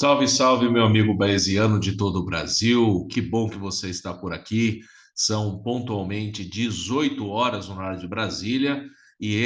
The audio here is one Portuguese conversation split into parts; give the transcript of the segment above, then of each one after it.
Salve, salve, meu amigo baesiano de todo o Brasil. Que bom que você está por aqui. São pontualmente 18 horas no horário de Brasília e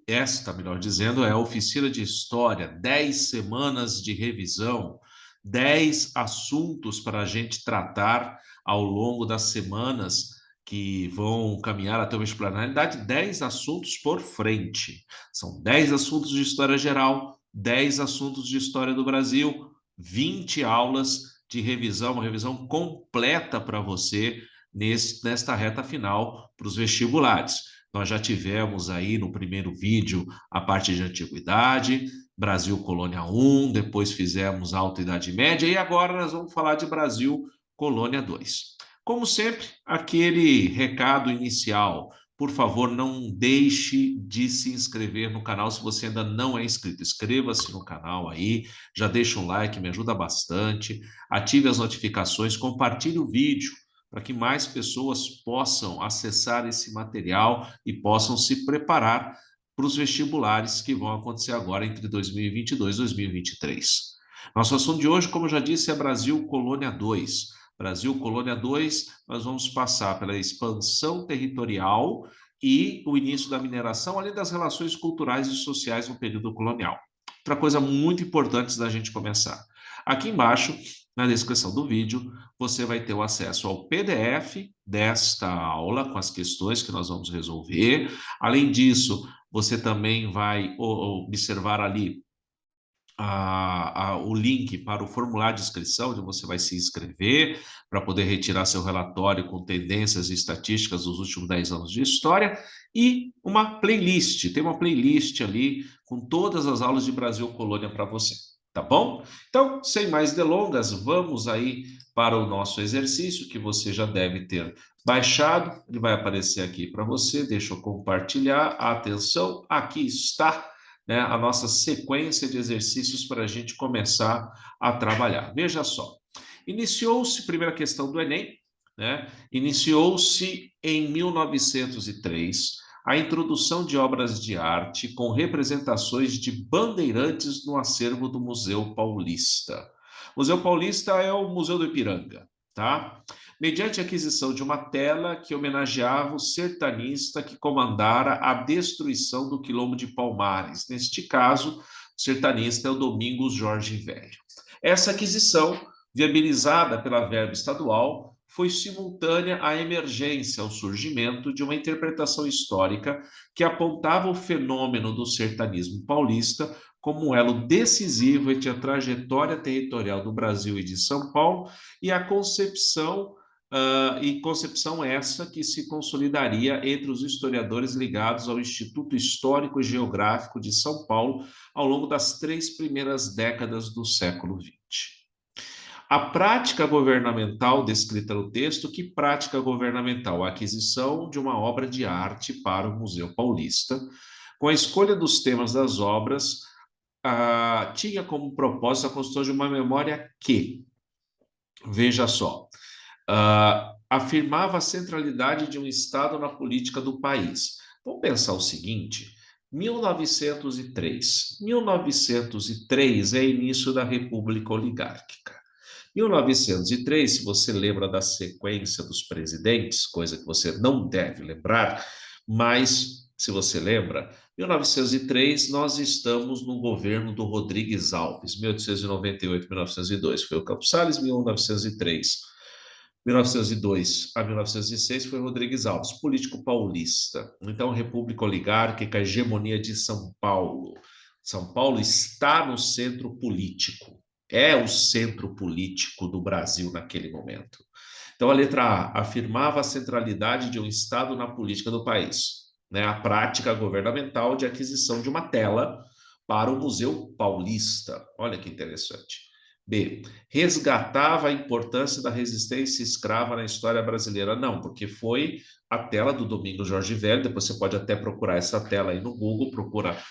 esta, melhor dizendo, é a oficina de história, 10 semanas de revisão, 10 assuntos para a gente tratar ao longo das semanas que vão caminhar até o vestibular. Na realidade, 10 assuntos por frente. São 10 assuntos de história geral, 10 assuntos de história do Brasil, 20 aulas de revisão, uma revisão completa para você nesta reta final para os vestibulares. Nós já tivemos aí no primeiro vídeo a parte de antiguidade, Brasil Colônia 1, depois fizemos Alta Idade Média e agora nós vamos falar de Brasil Colônia 2. Como sempre, aquele recado inicial. Por favor, não deixe de se inscrever no canal se você ainda não é inscrito. Inscreva-se no canal aí, já deixa um like, me ajuda bastante. Ative as notificações, compartilhe o vídeo para que mais pessoas possam acessar esse material e possam se preparar para os vestibulares que vão acontecer agora entre 2022 e 2023. Nosso assunto de hoje, como eu já disse, é Brasil Colônia 2. Brasil Colônia 2, nós vamos passar pela expansão territorial e o início da mineração, além das relações culturais e sociais no período colonial. Outra coisa muito importante antes da gente começar. Aqui embaixo, na descrição do vídeo, você vai ter o acesso ao PDF desta aula, com as questões que nós vamos resolver. Além disso, você também vai observar ali o link para o formulário de inscrição, onde você vai se inscrever para poder retirar seu relatório com tendências e estatísticas dos últimos 10 anos de história, e uma playlist, tem uma playlist ali com todas as aulas de Brasil Colônia para você, tá bom? Então, sem mais delongas, vamos aí para o nosso exercício, que você já deve ter baixado, ele vai aparecer aqui para você, deixa eu compartilhar, atenção, aqui está, né, a nossa sequência de exercícios para a gente começar a trabalhar. Veja só, iniciou-se, primeira questão do Enem, né, iniciou-se em 1903 a introdução de obras de arte com representações de bandeirantes no acervo do Museu Paulista. O Museu Paulista é o Museu do Ipiranga, tá? Mediante a aquisição de uma tela que homenageava o sertanista que comandara a destruição do Quilombo de Palmares. Neste caso, o sertanista é o Domingos Jorge Velho. Essa aquisição, viabilizada pela verba estadual, foi simultânea à emergência, ao surgimento de uma interpretação histórica que apontava o fenômeno do sertanismo paulista como um elo decisivo entre a trajetória territorial do Brasil e de São Paulo e a concepção essa que se consolidaria entre os historiadores ligados ao Instituto Histórico e Geográfico de São Paulo ao longo das 3 primeiras décadas do século XX. A prática governamental descrita no texto, que prática governamental? A aquisição de uma obra de arte para o Museu Paulista, com a escolha dos temas das obras, tinha como propósito a construção de uma memória que, veja só, afirmava a centralidade de um Estado na política do país. Vamos pensar o seguinte: 1903. 1903 é início da República Oligárquica. 1903, se você lembra da sequência dos presidentes, coisa que você não deve lembrar, mas se você lembra, 1903 nós estamos no governo do Rodrigues Alves, 1898, 1902 foi o Campos Salles, 1903. 1902 a 1906 foi Rodrigues Alves, político paulista. Então, República Oligárquica, hegemonia de São Paulo. São Paulo está no centro político, é o centro político do Brasil naquele momento. Então, a letra A afirmava a centralidade de um Estado na política do país, né? A prática governamental de aquisição de uma tela para o Museu Paulista. Olha que interessante. B, resgatava a importância da resistência escrava na história brasileira. Não, porque foi a tela do Domingos Jorge Velho, depois você pode até procurar essa tela aí no Google, procura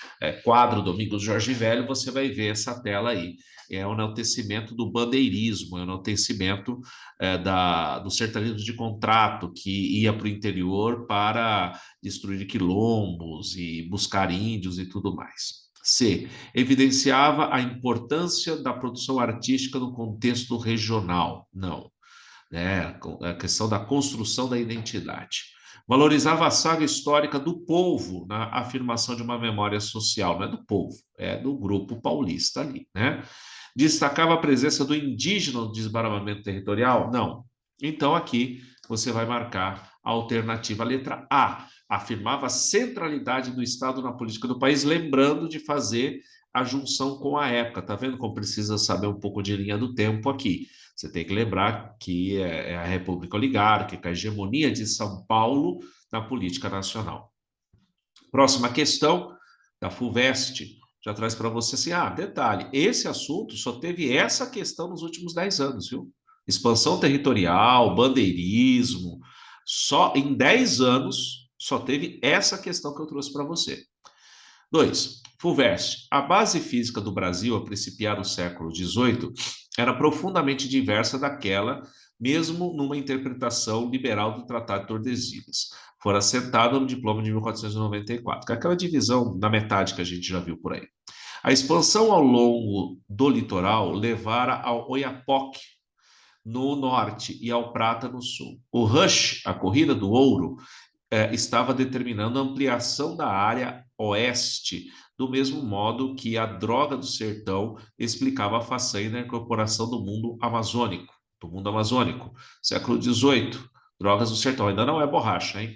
quadro Domingos Jorge Velho, você vai ver essa tela aí. É o enaltecimento do bandeirismo, é o enaltecimento do sertanismo de contrato, que ia para o interior para destruir quilombos e buscar índios e tudo mais. C. Evidenciava a importância da produção artística no contexto regional. Não. Né? A questão da construção da identidade. Valorizava a saga histórica do povo na afirmação de uma memória social. Não é do povo, é do grupo paulista ali, né? Destacava a presença do indígena no desbravamento territorial? Não. Então, aqui você vai marcar a alternativa, a letra A. Afirmava a centralidade do Estado na política do país, lembrando de fazer a junção com a época. Tá vendo como precisa saber um pouco de linha do tempo aqui? Você tem que lembrar que é a República Oligárquica, a hegemonia de São Paulo na política nacional. Próxima questão, da FUVEST, já traz para você assim, detalhe, esse assunto só teve essa questão nos últimos 10 anos, viu? Expansão territorial, bandeirismo, só em 10 anos só teve essa questão que eu trouxe para você. 2. FUVEST. A base física do Brasil, a principiar o século XVIII, era profundamente diversa daquela, mesmo numa interpretação liberal do Tratado de Tordesilhas. Fora assentado no diploma de 1494, que é aquela divisão da metade que a gente já viu por aí. A expansão ao longo do litoral levara ao Oiapoque, no norte, e ao Prata, no sul. O rush, a corrida do ouro, estava determinando a ampliação da área oeste, do mesmo modo que a droga do sertão explicava a façanha da incorporação do mundo amazônico. Século XVIII, drogas do sertão, ainda não é borracha, hein?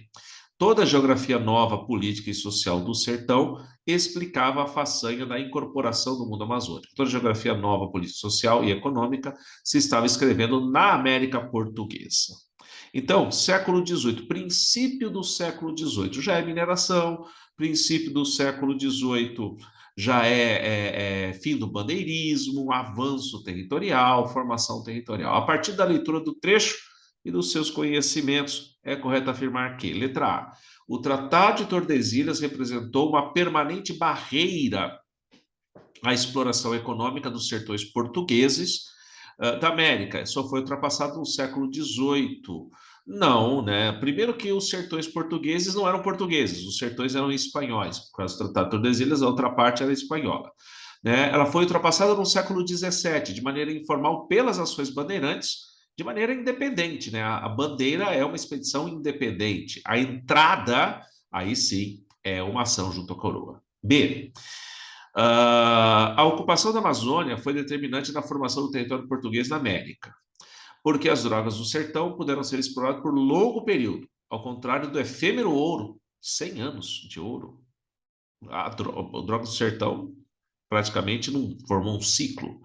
Toda a geografia nova, política e social do sertão explicava a façanha da incorporação do mundo amazônico. Toda a geografia nova, política, social e econômica se estava escrevendo na América Portuguesa. Então, século XVIII, princípio do século XVIII já é mineração, princípio do século XVIII já é fim do bandeirismo, avanço territorial, formação territorial. A partir da leitura do trecho e dos seus conhecimentos, é correto afirmar que, letra A, o Tratado de Tordesilhas representou uma permanente barreira à exploração econômica dos sertões portugueses da América. Só foi ultrapassado no século XVIII. Não, né? Primeiro que os sertões portugueses não eram portugueses, os sertões eram espanhóis. Por causa do Tratado de Tordesilhas, a outra parte era espanhola. Né? Ela foi ultrapassada no século XVII, de maneira informal, pelas ações bandeirantes, de maneira independente, né? A bandeira é uma expedição independente. A entrada, aí sim, é uma ação junto à coroa. B. A ocupação da Amazônia foi determinante na formação do território português na América, porque as drogas do sertão puderam ser exploradas por longo período, ao contrário do efêmero ouro, 100 anos de ouro. A droga do sertão praticamente não formou um ciclo.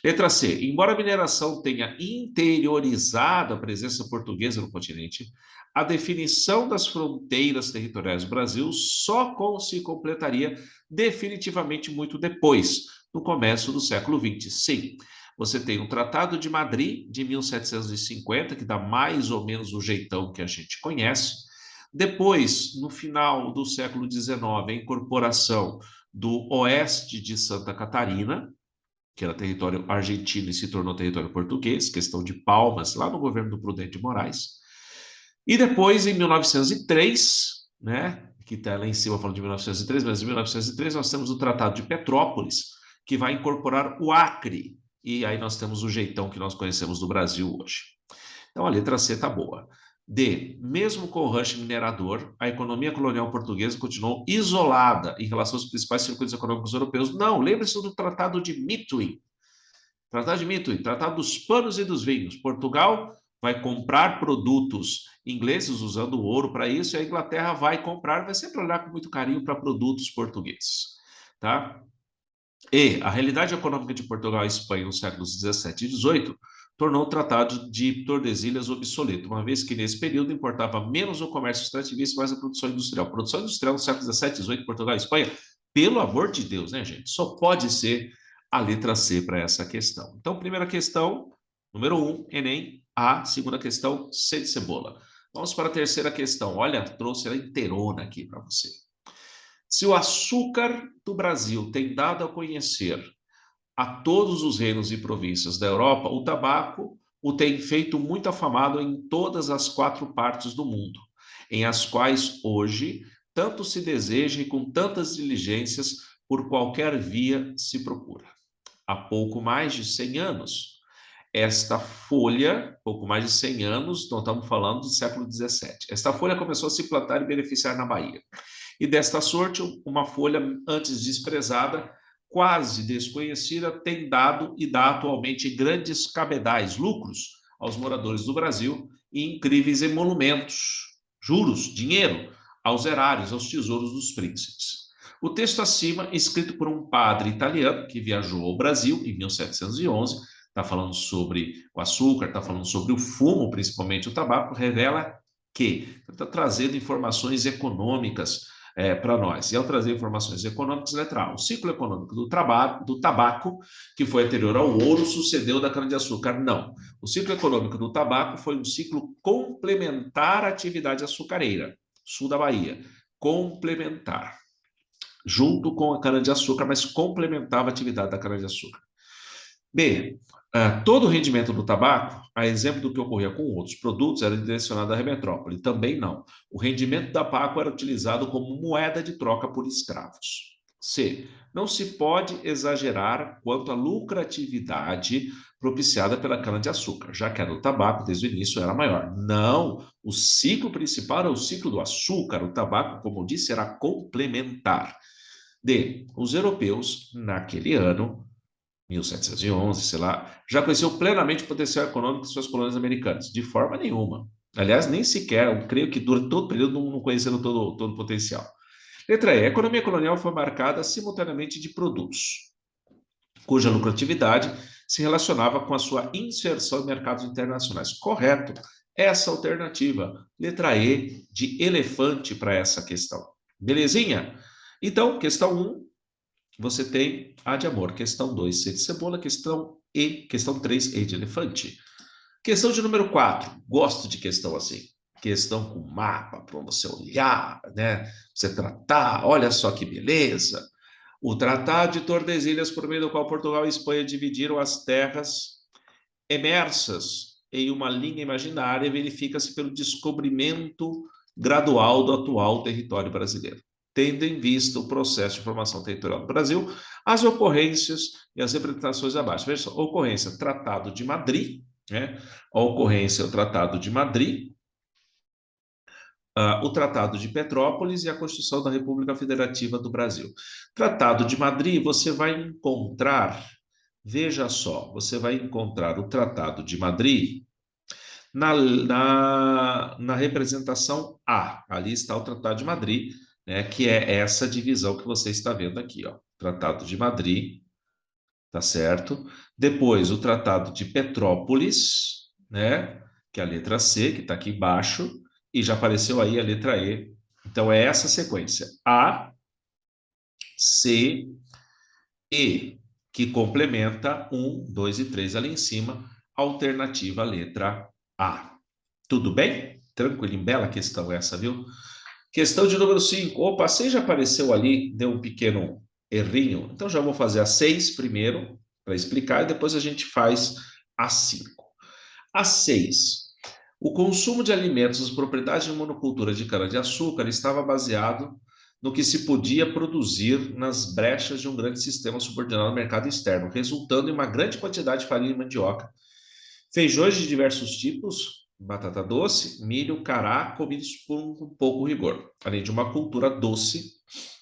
Letra C. Embora a mineração tenha interiorizado a presença portuguesa no continente, a definição das fronteiras territoriais do Brasil só se completaria definitivamente muito depois, no começo do século XX. Sim, você tem o Tratado de Madrid, de 1750, que dá mais ou menos o jeitão que a gente conhece. Depois, no final do século XIX, a incorporação do oeste de Santa Catarina, que era território argentino e se tornou território português, questão de Palmas, lá no governo do Prudente de Moraes. E depois, em 1903, né, que está lá em cima falando de 1903, mas em 1903 nós temos o Tratado de Petrópolis, que vai incorporar o Acre, e aí nós temos o jeitão que nós conhecemos do Brasil hoje. Então a letra C está boa. D. Mesmo com o rush minerador, a economia colonial portuguesa continuou isolada em relação aos principais circuitos econômicos europeus. Não, lembre-se do Tratado de Methuen. Tratado dos panos e dos vinhos. Portugal vai comprar produtos ingleses usando o ouro para isso, e a Inglaterra vai comprar, vai sempre olhar com muito carinho para produtos portugueses. Tá? E a realidade econômica de Portugal e Espanha nos séculos 17 e 18 tornou o Tratado de Tordesilhas obsoleto, uma vez que nesse período importava menos o comércio extrativista e mais a produção industrial. Produção industrial no século 17 e 18, Portugal e Espanha, pelo amor de Deus, né, gente? Só pode ser a letra C para essa questão. Então, primeira questão, número 1, Enem, A. Segunda questão, C de cebola. Vamos para a terceira questão. Olha, trouxe ela inteirona aqui para você. Se o açúcar do Brasil tem dado a conhecer a todos os reinos e províncias da Europa, o tabaco o tem feito muito afamado em todas as 4 partes do mundo, em as quais hoje tanto se deseja e com tantas diligências por qualquer via se procura. Há pouco mais de 100 anos, esta folha, pouco mais de 100 anos, então estamos falando do século XVII, esta folha começou a se plantar e beneficiar na Bahia. E desta sorte, uma folha antes desprezada, quase desconhecida, tem dado e dá atualmente grandes cabedais, lucros aos moradores do Brasil e incríveis emolumentos, juros, dinheiro aos erários, aos tesouros dos príncipes. O texto acima, escrito por um padre italiano que viajou ao Brasil em 1711, está falando sobre o açúcar, está falando sobre o fumo, principalmente o tabaco, revela que está trazendo informações econômicas para nós. E ao trazer informações econômicas, letra A, o ciclo econômico do tabaco, que foi anterior ao ouro, sucedeu da cana-de-açúcar. Não. O ciclo econômico do tabaco foi um ciclo complementar à atividade açucareira, sul da Bahia. Complementar. Junto com a cana-de-açúcar, mas complementava a atividade da cana-de-açúcar. B. Todo o rendimento do tabaco, a exemplo do que ocorria com outros produtos, era direcionado à metrópole. Também não. O rendimento do tabaco era utilizado como moeda de troca por escravos. C. Não se pode exagerar quanto à lucratividade propiciada pela cana-de-açúcar, já que a do tabaco, desde o início, era maior. Não. O ciclo principal era o ciclo do açúcar. O tabaco, como eu disse, era complementar. D. Os europeus, naquele ano, 1711, sei lá, já conheceu plenamente o potencial econômico de suas colônias americanas? De forma nenhuma. Aliás, nem sequer, eu creio que durante todo o período não conheceram todo o potencial. Letra E. A economia colonial foi marcada simultaneamente de produtos, cuja lucratividade se relacionava com a sua inserção em mercados internacionais. Correto. Essa alternativa. Letra E de elefante para essa questão. Belezinha? Então, questão 1. Você tem A de amor, questão 2, C de cebola, questão 3, E de elefante. Questão de número 4, gosto de questão assim, questão com mapa, para você olhar, né? Você tratar, olha só que beleza. O Tratado de Tordesilhas, por meio do qual Portugal e Espanha dividiram as terras emersas em uma linha imaginária, verifica-se pelo descobrimento gradual do atual território brasileiro, tendo em vista o processo de formação territorial do Brasil, as ocorrências e as representações abaixo. Veja só, ocorrência, Tratado de Madrid, né? A ocorrência, o Tratado de Madrid, o Tratado de Petrópolis e a Constituição da República Federativa do Brasil. Tratado de Madrid, você vai encontrar, veja só, você vai encontrar o Tratado de Madrid na representação A. Ali está o Tratado de Madrid, né, que é essa divisão que você está vendo aqui, ó. Tratado de Madrid, tá certo? Depois o Tratado de Petrópolis, né, que é a letra C, que está aqui embaixo, e já apareceu aí a letra E. Então é essa sequência: A, C, E, que complementa 1, 2 e 3 ali em cima, alternativa letra A. Tudo bem? Tranquilo, bela questão essa, viu? Questão de número 5. Opa, 6 já apareceu ali, deu um pequeno errinho. Então já vou fazer a 6 primeiro, para explicar, e depois a gente faz a 5. A 6. O consumo de alimentos das propriedades de monocultura de cana-de-açúcar estava baseado no que se podia produzir nas brechas de um grande sistema subordinado ao mercado externo, resultando em uma grande quantidade de farinha de mandioca, feijões de diversos tipos, batata doce, milho, cará, comidos por um pouco rigor, além de uma cultura doce,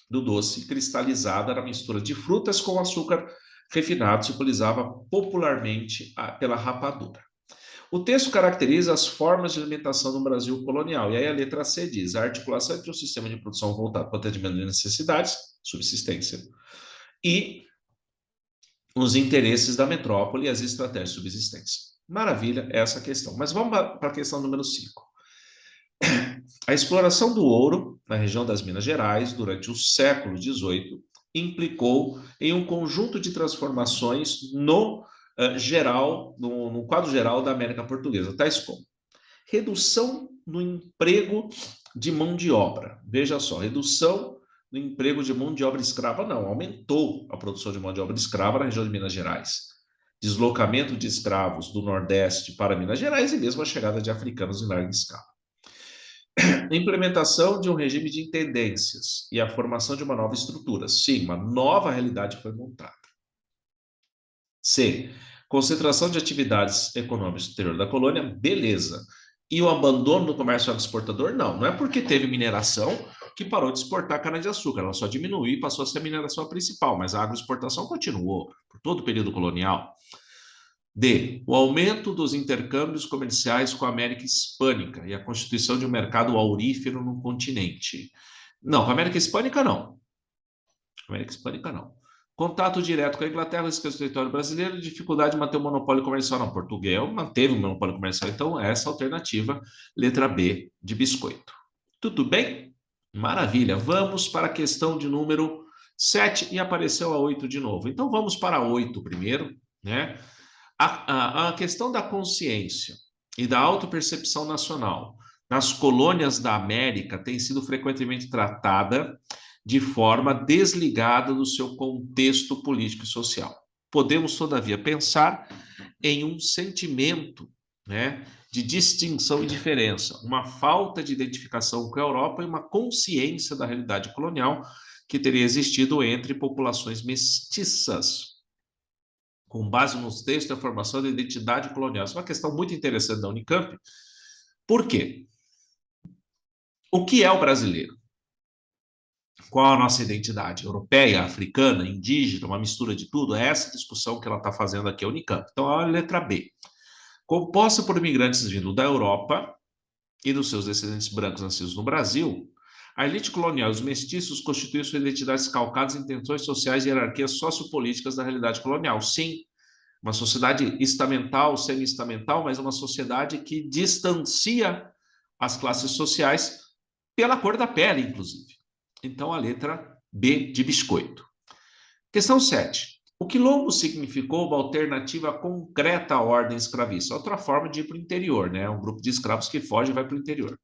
do doce cristalizada na mistura de frutas com açúcar refinado, se utilizava popularmente pela rapadura. O texto caracteriza as formas de alimentação no Brasil colonial. E aí a letra C diz: a articulação entre o sistema de produção voltado para o atendimento de necessidades, subsistência, e os interesses da metrópole e as estratégias de subsistência. Maravilha, essa é a questão. Mas vamos para a questão número 5. A exploração do ouro na região das Minas Gerais durante o século XVIII implicou em um conjunto de transformações no quadro geral da América Portuguesa, tais como redução no emprego de mão de obra. Veja só, redução no emprego de mão de obra escrava, não, aumentou a produção de mão de obra escrava na região de Minas Gerais. Deslocamento de escravos do Nordeste para Minas Gerais e mesmo a chegada de africanos em larga escala. Implementação de um regime de intendências e a formação de uma nova estrutura. Sim, uma nova realidade foi montada. C. Concentração de atividades econômicas no interior da colônia. Beleza. E o abandono do comércio agroexportador? Não. Não é porque teve mineração que parou de exportar cana-de-açúcar. Ela só diminuiu e passou a ser a mineração principal, mas a agroexportação continuou por todo o período colonial. D. O aumento dos intercâmbios comerciais com a América Hispânica e a constituição de um mercado aurífero no continente. Não, com a América Hispânica não. América Hispânica não. Contato direto com a Inglaterra, esquece do território brasileiro, dificuldade de manter o monopólio comercial. Não, Portugal manteve o monopólio comercial, então essa alternativa, letra B, de biscoito. Tudo bem? Maravilha. Vamos para a questão de número 7 e apareceu a 8 de novo. Então vamos para a 8 primeiro, né? A questão da consciência e da autopercepção nacional nas colônias da América tem sido frequentemente tratada de forma desligada do seu contexto político e social. Podemos, todavia, pensar em um sentimento, né, de distinção e diferença, uma falta de identificação com a Europa e uma consciência da realidade colonial que teria existido entre populações mestiças, com base nos textos da formação da identidade colonial. Isso é uma questão muito interessante da Unicamp. Por quê? O que é o brasileiro? Qual a nossa identidade? Europeia, africana, indígena, uma mistura de tudo? É essa discussão que ela está fazendo aqui a Unicamp. Então, a letra B. Composta por imigrantes vindo da Europa e dos seus descendentes brancos nascidos no Brasil, a elite colonial e os mestiços constituem suas identidades calcadas em tensões sociais e hierarquias sociopolíticas da realidade colonial. Sim, uma sociedade estamental, semi-estamental, mas uma sociedade que distancia as classes sociais pela cor da pele, inclusive. Então, a letra B de biscoito. Questão 7. O quilombo significou uma alternativa concreta à ordem escravista, outra forma de ir para o interior, né? Um grupo de escravos que foge e vai para o interior.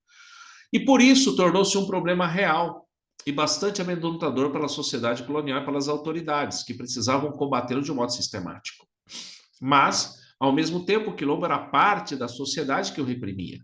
E por isso tornou-se um problema real e bastante amedrontador pela sociedade colonial e pelas autoridades, que precisavam combatê-lo de um modo sistemático. Mas, ao mesmo tempo, o quilombo era parte da sociedade que o reprimia,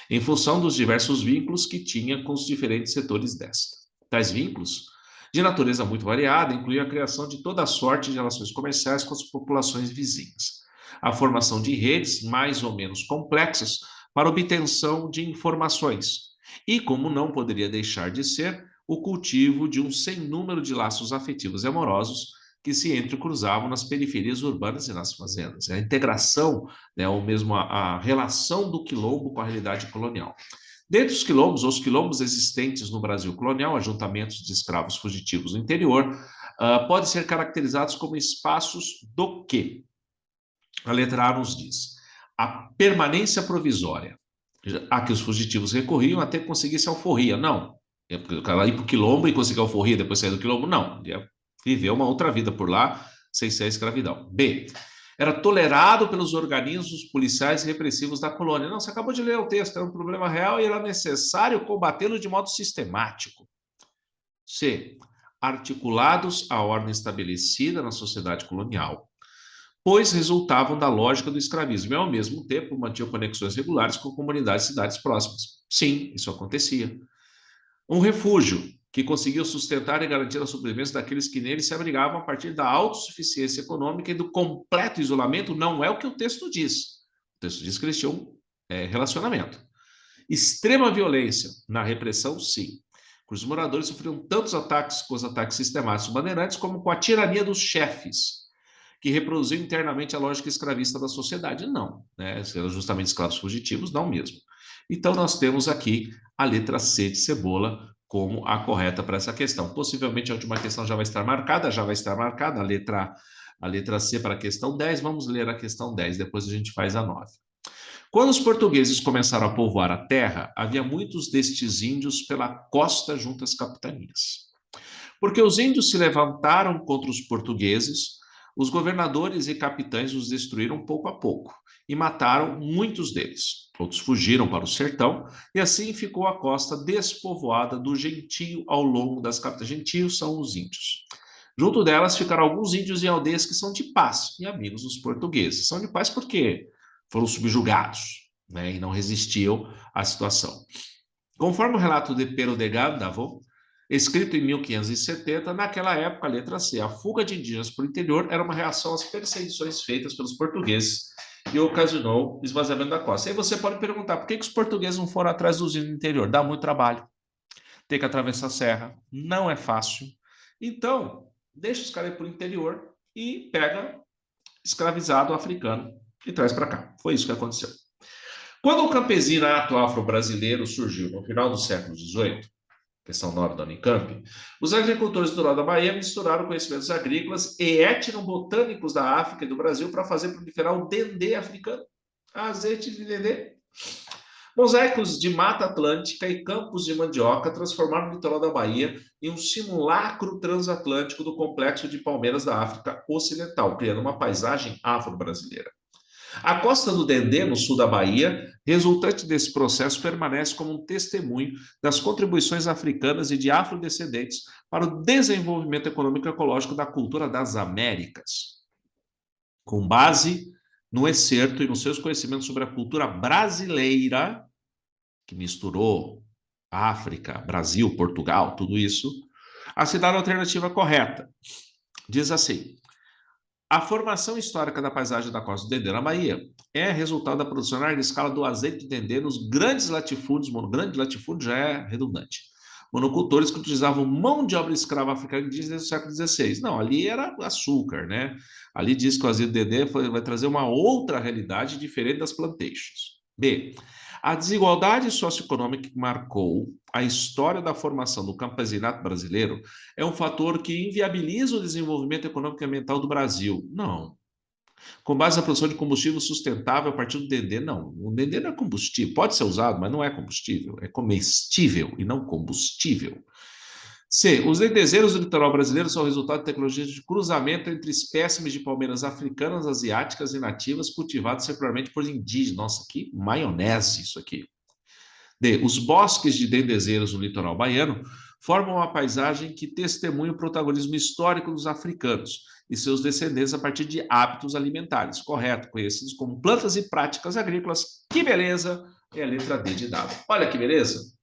em função dos diversos vínculos que tinha com os diferentes setores desta. Tais vínculos, de natureza muito variada, incluíam a criação de toda sorte de relações comerciais com as populações vizinhas, a formação de redes mais ou menos complexas para obtenção de informações, e, como não poderia deixar de ser, o cultivo de um sem número de laços afetivos e amorosos que se entrecruzavam nas periferias urbanas e nas fazendas. A integração, né, ou mesmo a relação do quilombo com a realidade colonial. Dentre os quilombos, ou os quilombos existentes no Brasil colonial, ajuntamentos de escravos fugitivos no interior, podem ser caracterizados como espaços do quê? A letra A nos diz: a permanência provisória, a que os fugitivos recorriam até conseguir se alforria. Não, o cara ir para o quilombo e conseguir alforria depois sair do quilombo, não. Ele ia viver uma outra vida por lá, sem ser a escravidão. B, era tolerado pelos organismos policiais repressivos da colônia. Não, você acabou de ler o texto, era um problema real e era necessário combatê-lo de modo sistemático. C, articulados à ordem estabelecida na sociedade colonial, pois resultavam da lógica do escravismo e, ao mesmo tempo, mantinham conexões regulares com comunidades e cidades próximas. Sim, isso acontecia. Um refúgio que conseguiu sustentar e garantir a sobrevivência daqueles que nele se abrigavam a partir da autossuficiência econômica e do completo isolamento, não é o que o texto diz. O texto diz que eles tinham relacionamento. Extrema violência na repressão, sim. Os moradores sofriam tantos ataques com os ataques sistemáticos dos bandeirantes, como com a tirania dos chefes, que reproduziu internamente a lógica escravista da sociedade. Não, né? Eram justamente escravos fugitivos, não mesmo. Então, nós temos aqui a letra C de cebola como a correta para essa questão. Possivelmente a última questão já vai estar marcada, a letra C para a questão 10. Vamos ler a questão 10, depois a gente faz a 9. Quando os portugueses começaram a povoar a terra, havia muitos destes índios pela costa junto às capitanias. Porque os índios se levantaram contra os portugueses, os governadores e capitães os destruíram pouco a pouco e mataram muitos deles. Outros fugiram para o sertão e assim ficou a costa despovoada do gentio ao longo das capitais. Gentios são os índios. Junto delas ficaram alguns índios em aldeias que são de paz e amigos dos portugueses. São de paz porque foram subjugados, né, e não resistiam à situação. Conforme o relato de Pero de Gándavo, escrito em 1570, naquela época, a letra C, a fuga de indígenas para o interior era uma reação às perseguições feitas pelos portugueses e ocasionou o esvaziamento da costa. Aí você pode perguntar, por que os portugueses não foram atrás dos índios no interior? Dá muito trabalho, tem que atravessar a serra, não é fácil. Então, deixa os caras ir para o interior e pega escravizado africano e traz para cá. Foi isso que aconteceu. Quando o campesinato afro-brasileiro surgiu no final do século XVIII, questão 9 da Unicamp, os agricultores do lado da Bahia misturaram conhecimentos agrícolas e etnobotânicos da África e do Brasil para fazer proliferar o dendê africano. Azeite de dendê. Mosaicos de Mata Atlântica e campos de mandioca transformaram o litoral da Bahia em um simulacro transatlântico do complexo de palmeiras da África Ocidental, criando uma paisagem afro-brasileira. A costa do Dendê, no sul da Bahia, resultante desse processo, permanece como um testemunho das contribuições africanas e de afrodescendentes para o desenvolvimento econômico e ecológico da cultura das Américas. Com base no excerto e nos seus conhecimentos sobre a cultura brasileira, que misturou África, Brasil, Portugal, tudo isso, a cidade alternativa correta diz assim: a formação histórica da paisagem da costa do Dendê na Bahia é resultado da produção em larga escala do azeite de dendê nos grandes latifúndios, grande latifúndio já é redundante, monocultores que utilizavam mão de obra escrava africana desde o século XVI. Não, ali era açúcar, né? Ali diz que o azeite de dendê vai trazer uma outra realidade diferente das plantations. B. A desigualdade socioeconômica que marcou a história da formação do campesinato brasileiro é um fator que inviabiliza o desenvolvimento econômico e ambiental do Brasil. Não. Com base na produção de combustível sustentável a partir do dendê, não. O dendê não é combustível. Pode ser usado, mas não é combustível. É comestível e não combustível. C. Os dendezeiros do litoral brasileiro são resultado de tecnologias de cruzamento entre espécimes de palmeiras africanas, asiáticas e nativas cultivadas secularmente por indígenas. Nossa, que maionese isso aqui. D. Os bosques de dendezeiros no litoral baiano formam uma paisagem que testemunha o protagonismo histórico dos africanos e seus descendentes a partir de hábitos alimentares, correto, conhecidos como plantas e práticas agrícolas. Que beleza! É a letra D de dado. Olha que beleza!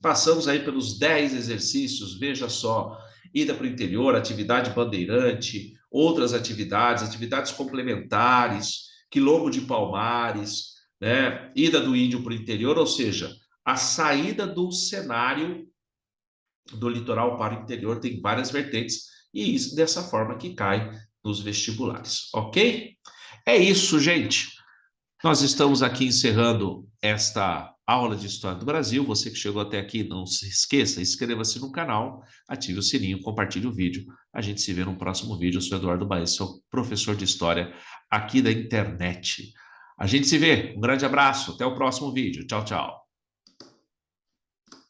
Passamos aí pelos 10 exercícios, veja só, ida para o interior, atividade bandeirante, outras atividades, atividades complementares, quilombo de Palmares, né? Ida do índio para o interior, ou seja, a saída do cenário do litoral para o interior tem várias vertentes, e isso dessa forma que cai nos vestibulares, ok? É isso, gente. Nós estamos aqui encerrando esta aula de História do Brasil. Você que chegou até aqui, não se esqueça, inscreva-se no canal, ative o sininho, compartilhe o vídeo. A gente se vê no próximo vídeo. Eu sou Eduardo Baez, sou professor de História aqui da internet. A gente se vê. Um grande abraço. Até o próximo vídeo. Tchau, tchau.